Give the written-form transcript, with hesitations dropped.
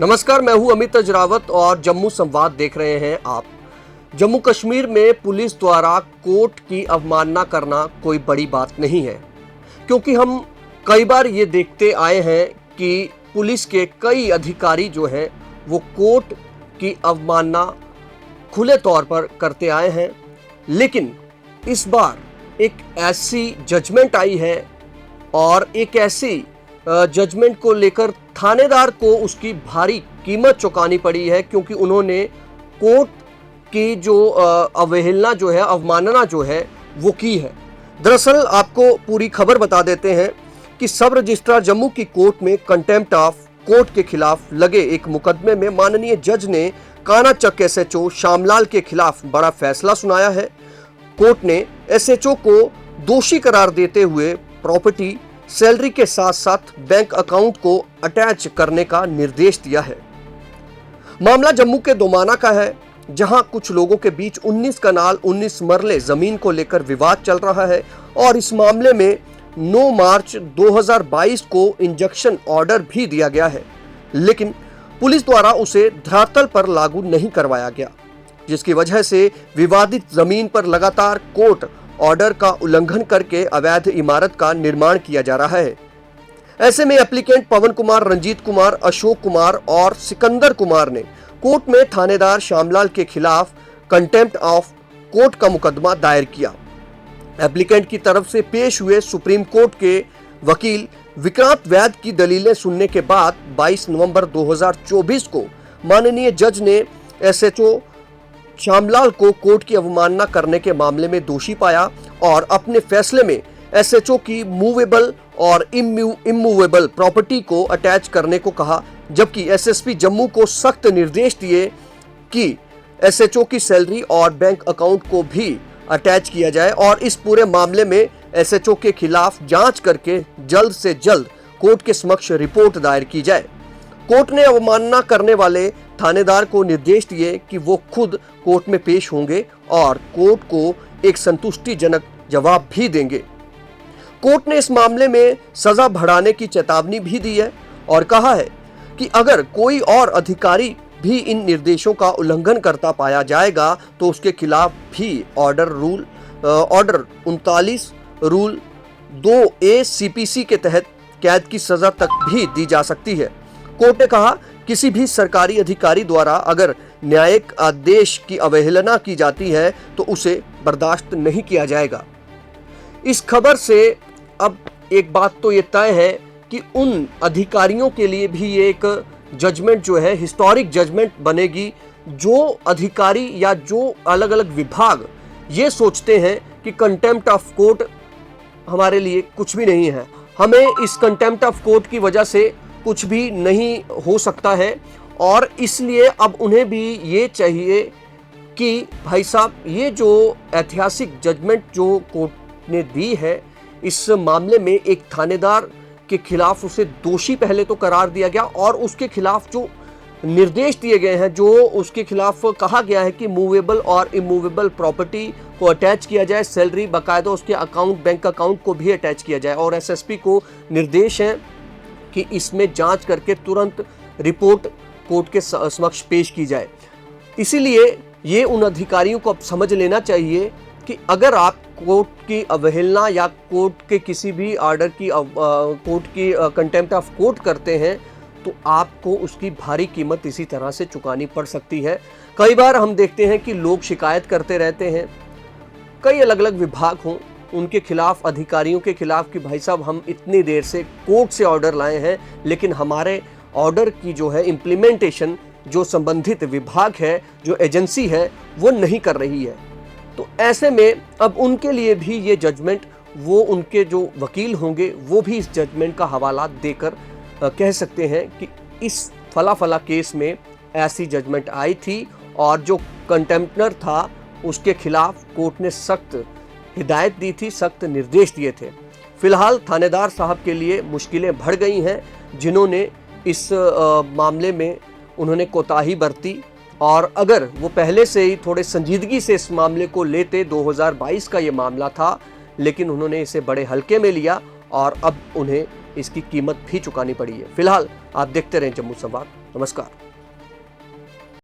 नमस्कार, मैं हूं अमित अजरावत और जम्मू संवाद देख रहे हैं आप। जम्मू कश्मीर में पुलिस द्वारा कोर्ट की अवमानना करना कोई बड़ी बात नहीं है, क्योंकि हम कई बार ये देखते आए हैं कि पुलिस के कई अधिकारी जो हैं वो कोर्ट की अवमानना खुले तौर पर करते आए हैं। लेकिन इस बार एक ऐसी जजमेंट आई है और एक ऐसी जजमेंट को लेकर थानेदार को उसकी भारी कीमत चुकानी पड़ी है, क्योंकि उन्होंने कोर्ट की जो अवहेलना जो है, अवमानना जो है वो की है। दरअसल आपको पूरी खबर बता देते हैं कि सब रजिस्ट्रार जम्मू की कोर्ट में कंटेम्प्ट ऑफ कोर्ट के खिलाफ लगे एक मुकदमे में माननीय जज ने कानाचक एसएचओ श्यामलाल के खिलाफ बड़ा फैसला सुनाया है। कोर्ट ने एसएचओ को दोषी करार देते हुए प्रॉपर्टी, सैलरी के साथ साथ बैंक अकाउंट को अटैच करने का निर्देश दिया है। मामला जम्मू के दोमाना का है, जहां कुछ लोगों के बीच 19 कनाल 19 मरले जमीन को लेकर विवाद चल रहा है और इस मामले में 9 मार्च 2022 को इंजंक्शन ऑर्डर भी दिया गया है, लेकिन पुलिस द्वारा उसे धरातल पर लागू नहीं करवाया गया, जिसकी वजह से विवादित जमीन पर लगातार कोर्ट ऑर्डर का उल्लंघन करके अवैध इमारत का निर्माण किया जा रहा है। ऐसे में एप्लीकेंट पवन कुमार, रंजीत कुमार, अशोक कुमार और सिकंदर कुमार ने कोर्ट में थानेदार श्यामलाल के खिलाफ कंटेम्प्ट ऑफ कोर्ट का मुकदमा दायर किया। एप्लीकेंट की तरफ से पेश हुए सुप्रीम कोर्ट के वकील विक्रांत वैद की दलीलें सुनने के बाद 22 नवंबर 2024 को माननीय जज ने एसएचओ श्यामलाल को कोर्ट की अवमानना करने के मामले में दोषी पाया और अपने फैसले में एसएचओ की मूवेबल और इमूवेबल प्रॉपर्टी को अटैच करने को कहा, जबकि एसएसपी जम्मू को सख्त निर्देश दिए कि एसएचओ की सैलरी और बैंक अकाउंट को भी अटैच किया जाए और इस पूरे मामले में एसएचओ के खिलाफ जांच करके जल्द से जल्द कोर्ट के समक्ष रिपोर्ट दायर की जाए। कोर्ट ने अवमानना करने वाले थानेदार को निर्देश दिए कि वो खुद कोर्ट में पेश होंगे और कोर्ट को एक संतुष्टिजनक जवाब भी देंगे। कोर्ट ने इस मामले में सजा बढ़ाने की चेतावनी भी दी है और कहा है कि अगर कोई और अधिकारी भी इन निर्देशों का उल्लंघन करता पाया जाएगा तो उसके खिलाफ भी ऑर्डर 39 रूल 2A CPC के तहत कैद की सजा तक भी दी जा सकती है। कोर्ट ने कहा, किसी भी सरकारी अधिकारी द्वारा अगर न्यायिक आदेश की अवहेलना की जाती है तो उसे बर्दाश्त नहीं किया जाएगा। इस खबर से अब एक बात तो ये तय है कि उन अधिकारियों के लिए भी ये एक जजमेंट जो है, हिस्टोरिक जजमेंट बनेगी, जो अधिकारी या जो अलग अलग विभाग ये सोचते हैं कि कंटेम्प्ट ऑफ कोर्ट हमारे लिए कुछ भी नहीं है, हमें इस कंटेम्प्ट ऑफ कोर्ट की वजह से कुछ भी नहीं हो सकता है, और इसलिए अब उन्हें भी ये चाहिए कि भाई साहब, ये जो ऐतिहासिक जजमेंट जो कोर्ट ने दी है, इस मामले में एक थानेदार के खिलाफ उसे दोषी पहले तो करार दिया गया और उसके खिलाफ जो निर्देश दिए गए हैं, जो उसके खिलाफ कहा गया है कि मूवेबल और इमूवेबल प्रॉपर्टी को अटैच किया जाए, सैलरी बाकायदा उसके अकाउंट, बैंक अकाउंट को भी अटैच किया जाए, और एसएसपी को निर्देश है कि इसमें जांच करके तुरंत रिपोर्ट कोर्ट के समक्ष पेश की जाए। इसीलिए ये उन अधिकारियों को अब समझ लेना चाहिए कि अगर आप कोर्ट की अवहेलना या कोर्ट के किसी भी ऑर्डर की कोर्ट की कंटेम्प्ट ऑफ कोर्ट करते हैं तो आपको उसकी भारी कीमत इसी तरह से चुकानी पड़ सकती है। कई बार हम देखते हैं कि लोग शिकायत करते रहते हैं, कई अलग अलग विभाग हों, उनके खिलाफ, अधिकारियों के खिलाफ, कि भाई साहब हम इतनी देर से कोर्ट से ऑर्डर लाए हैं लेकिन हमारे ऑर्डर की जो है इम्प्लीमेंटेशन जो संबंधित विभाग है, जो एजेंसी है, वो नहीं कर रही है। तो ऐसे में अब उनके लिए भी ये जजमेंट, वो उनके जो वकील होंगे वो भी इस जजमेंट का हवाला देकर कह सकते हैं कि इस फला फला केस में ऐसी जजमेंट आई थी और जो कंटेम्प्टर था उसके खिलाफ कोर्ट ने सख्त हिदायत दी थी, सख्त निर्देश दिए थे। फिलहाल थानेदार साहब के लिए मुश्किलें बढ़ गई हैं, जिन्होंने इस मामले में उन्होंने कोताही बरती, और अगर वो पहले से ही थोड़े संजीदगी से इस मामले को लेते, 2022 का ये मामला था, लेकिन उन्होंने इसे बड़े हल्के में लिया और अब उन्हें इसकी कीमत भी चुकानी पड़ी है। फिलहाल आप देखते रहें जम्मू संवाद। नमस्कार।